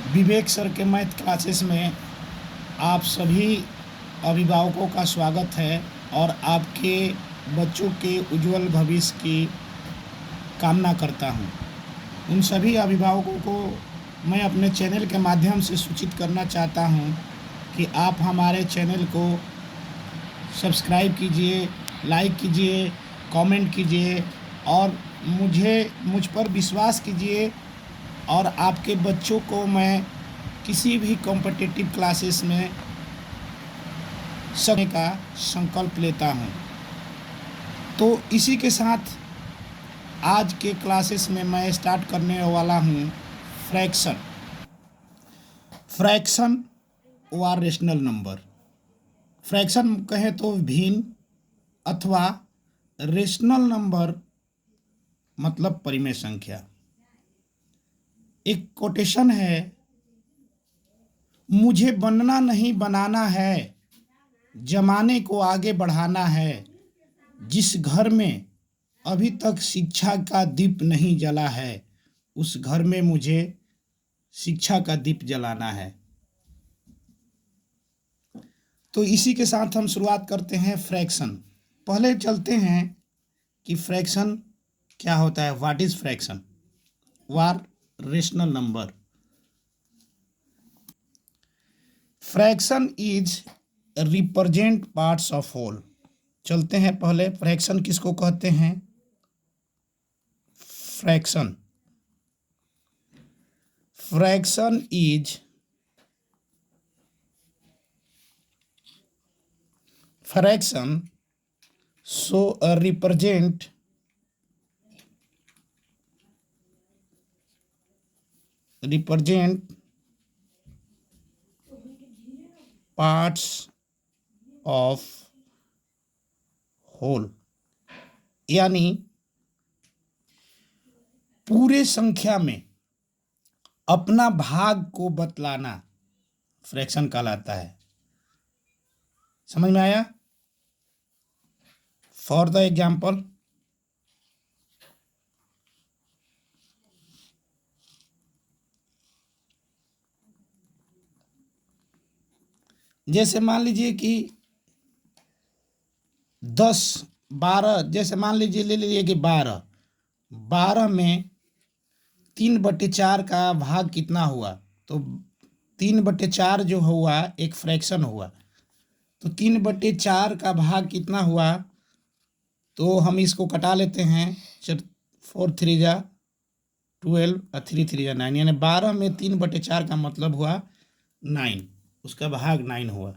विवेक sir के math classes में आप सभी अभिभावकों का स्वागत है और आपके बच्चों के उज्जवल भविष्य की कामना करता हूं। उन सभी अभिभावकों को मैं अपने चैनल के माध्यम से सूचित करना चाहता हूं कि आप हमारे चैनल को सब्सक्राइब कीजिए, लाइक कीजिए, कमेंट कीजिए और मुझ पर विश्वास कीजिए और आपके बच्चों को मैं किसी भी कॉम्पिटिटिव क्लासेस में सकने का संकल्प लेता हूं। तो इसी के साथ आज के क्लासेस में मैं स्टार्ट करने वाला हूं फ्रैक्शन। फ्रैक्शन व रेशनल नंबर। फ्रैक्शन कहें तो भिन्न अथवा रेशनल नंबर मतलब परिमेय संख्या। एक कोटेशन है, मुझे बनना नहीं बनाना है, जमाने को आगे बढ़ाना है। जिस घर में अभी तक शिक्षा का दीप नहीं जला है, उस घर में मुझे शिक्षा का दीप जलाना है। तो इसी के साथ हम शुरुआत करते हैं फ्रैक्शन। पहले चलते हैं कि फ्रैक्शन क्या होता है। What is fraction or rational number. Fraction is represent parts of whole. चलते हैं पहले फ्रैक्शन किसको कहते हैं। Fraction is fraction so represent parts of whole, यानी पूरे संख्या में अपना भाग को बतलाना फ्रैक्शन कहलाता है। समझ में आया। फॉर द एग्जाम्पल, जैसे मान लीजिए कि 10 12, जैसे मान लीजिए ले लीजिए कि 12 में 3/4 का भाग कितना हुआ, तो 3/4 जो हुआ एक फ्रैक्शन हुआ। तो 3/4 का भाग कितना हुआ, तो हम इसको कटा लेते हैं। 4 3 जा 12 और 3 3 जा 9, यानी 12 में 3/4 का मतलब हुआ 9, उसका भाग 9 हुआ।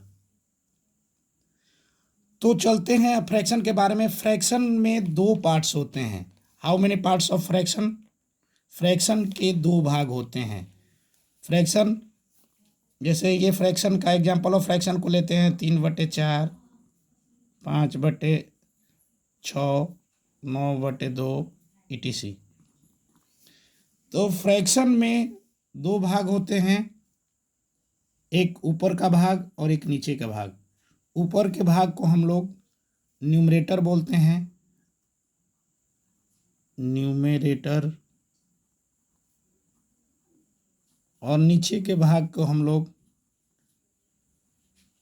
तो चलते हैं फ्रैक्शन के बारे में। फ्रैक्शन में 2 पार्ट्स होते हैं। How many parts of fraction. Fraction के 2 भाग होते हैं। फ्रैक्शन जैसे ये फ्रैक्शन का एग्जांपल ऑफ फ्रैक्शन को लेते हैं 3/4, 5/6, 9/2 etc। तो फ्रैक्शन में 2 भाग होते हैं, एक ऊपर का भाग और एक नीचे का भाग। ऊपर के भाग को हम लोग न्यूमरेटर बोलते हैं, न्यूमरेटर, और नीचे के भाग को हम लोग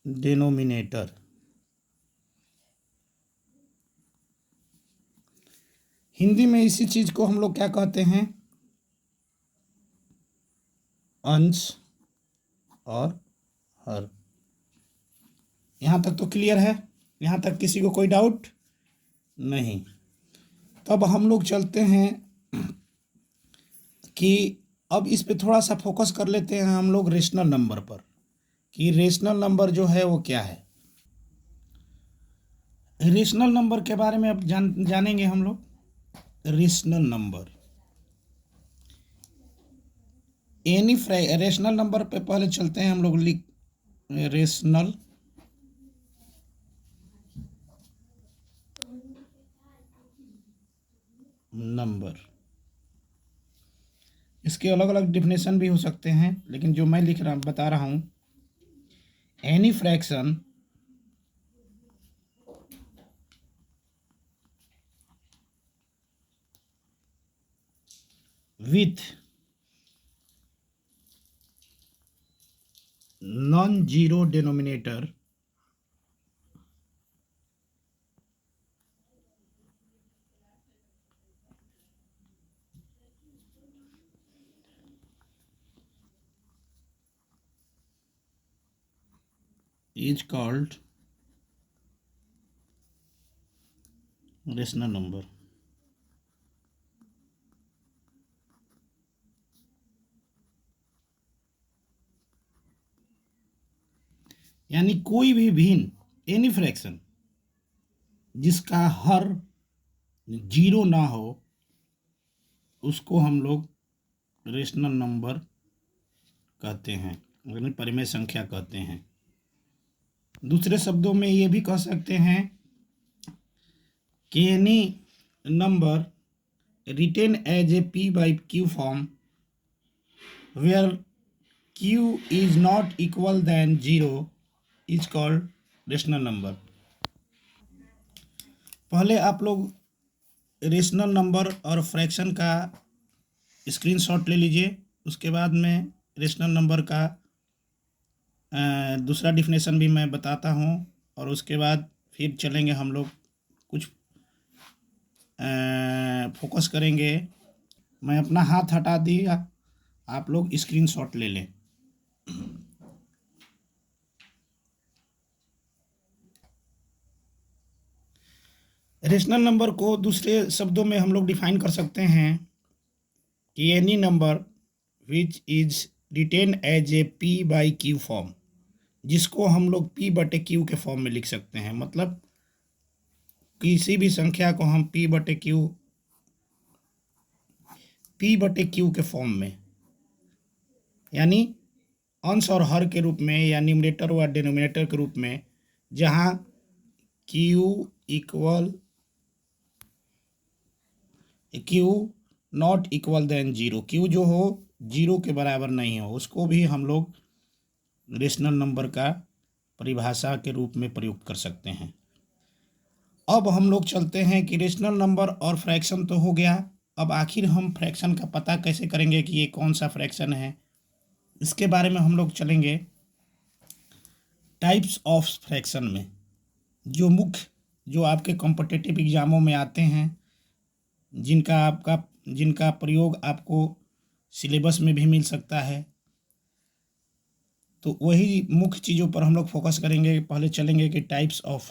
डिनोमिनेटर। हिंदी में इसी चीज को हम लोग क्या कहते हैं, अंश और हर। यहां तक तो क्लियर है। यहां तक किसी को कोई डाउट नहीं। तब हम लोग चलते हैं कि अब इस पे थोड़ा सा फोकस कर लेते हैं हम लोग रेशनल नंबर पर, कि रेशनल नंबर जो है वो क्या है। रेशनल नंबर के बारे में अब जानेंगे हम लोग। Rational number, any rational number पे पहले चलते हैं हम लोग। लिख रेशनल नंबर, इसके अलग अलग डिफिनेशन भी हो सकते हैं, लेकिन जो मैं बता रहा हूं, any fraction with non zero denominator is called rational number. यानी कोई भी भिन्न, एनी फ्रैक्शन जिसका हर जीरो ना हो उसको हम लोग रेशनल नंबर कहते हैं, यानी परिमेय संख्या कहते हैं। दूसरे शब्दों में ये भी कह सकते हैं कि any number written as a p by q form where q is not equal than 0 is called rational number. पहले आप लोग रेशनल नंबर और फ्रैक्शन का स्क्रीनशॉट ले लीजिए, उसके बाद में रेशनल नंबर का दूसरा डिफिनेशन भी मैं बताता हूँ, और उसके बाद फिर चलेंगे हम लोग कुछ फोकस करेंगे। मैं अपना हाथ हटा दिया, आप लोग स्क्रीनशॉट ले लें। रेशनल नंबर को दूसरे शब्दों में हम लोग डिफाइन कर सकते हैं कि any number which is written as a p by q form, जिसको हम लोग p बटे q के फॉर्म में लिख सकते हैं। मतलब किसी भी संख्या को हम p बटे q के फॉर्म में, यानी अंश और हर के रूप में, या न्यूमरेटर व डिनोमिनेटर के रूप में, जहाँ q not equal than zero, q जो हो जीरो के बराबर नहीं हो, उसको भी हम लोग रेशनल नंबर का परिभाषा के रूप में प्रयुक्त कर सकते हैं। अब हम लोग चलते हैं कि रेशनल नंबर और फ्रैक्शन तो हो गया, अब आखिर हम फ्रैक्शन का पता कैसे करेंगे कि ये कौन सा फ्रैक्शन है, इसके बारे में हम लोग चलेंगे टाइप्स ऑफ फ्रैक्शन में। जो आपके कॉम्पिटिटिव एग्जामों में आते हैं, जिनका प्रयोग आपको सिलेबस में भी मिल सकता है, तो वही मुख्य चीज़ों पर हम लोग फोकस करेंगे। पहले चलेंगे कि टाइप्स ऑफ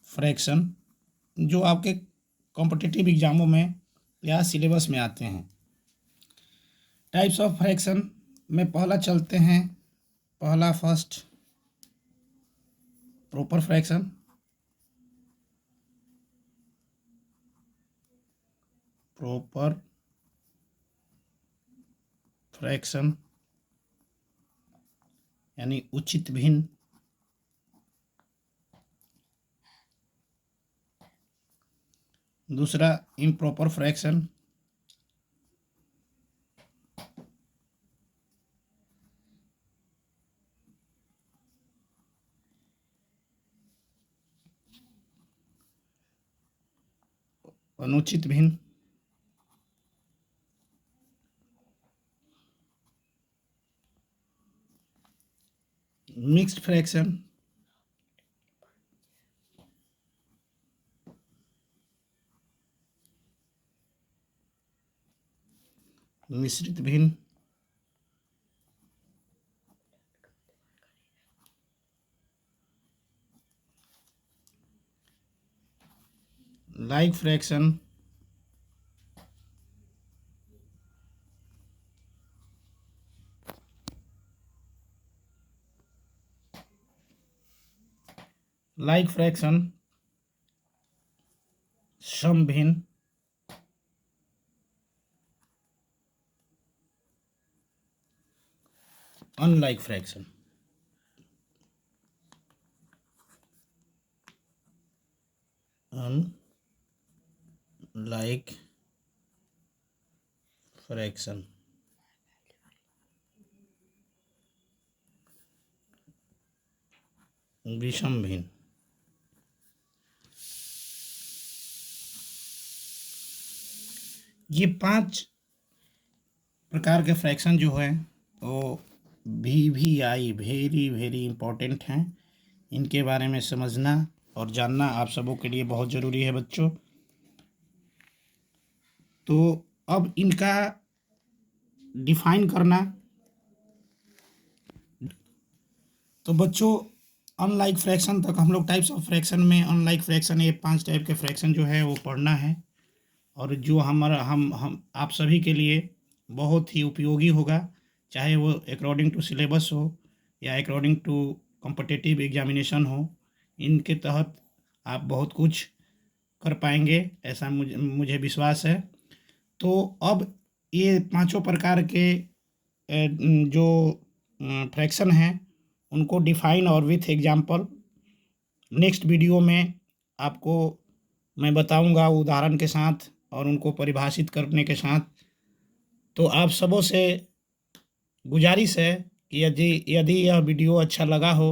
फ्रैक्शन जो आपके कॉम्पिटिटिव एग्जामों में या सिलेबस में आते हैं। टाइप्स ऑफ फ्रैक्शन में पहला चलते हैं, पहला first proper fraction. Proper fraction यानी उचित भिन्न। दूसरा इम्प्रॉपर फ्रैक्शन। अनुचित भिन्न। Mixed fraction. मिश्रित भिन्न। Like fraction. लाइक फ्रैक्शन सम भिन्न। Unlike fraction. अनलाइक फ्रैक्शन विषम भिन्न। ये 5 प्रकार के फ्रैक्शन जो है वो VVI वेरी वेरी इम्पोर्टेंट हैं। इनके बारे में समझना और जानना आप सबों के लिए बहुत ज़रूरी है बच्चों। तो अब इनका डिफाइन करना, तो बच्चों अनलाइक फ्रैक्शन तक हम लोग टाइप्स ऑफ फ्रैक्शन में अनलाइक फ्रैक्शन, ये 5 टाइप के फ्रैक्शन जो है वो पढ़ना है, और जो हमारा हम आप सभी के लिए बहुत ही उपयोगी होगा, चाहे वो अकॉर्डिंग टू सिलेबस हो या अकॉर्डिंग टू कॉम्पिटिटिव एग्जामिनेशन हो। इनके तहत आप बहुत कुछ कर पाएंगे, ऐसा मुझे विश्वास है। तो अब ये पांचों प्रकार के जो फ्रैक्शन हैं उनको डिफाइन और विथ एग्जाम्पल नेक्स्ट वीडियो में आपको मैं बताऊंगा उदाहरण के साथ और उनको परिभाषित करने के साथ। तो आप सबों से गुजारिश है कि यदि यदि यह वीडियो अच्छा लगा हो,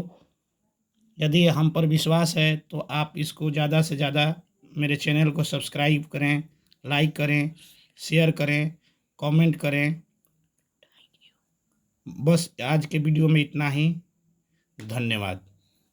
यदि हम पर विश्वास है, तो आप इसको ज़्यादा से ज़्यादा मेरे चैनल को सब्सक्राइब करें, लाइक करें, शेयर करें, कमेंट करें। बस आज के वीडियो में इतना ही। धन्यवाद।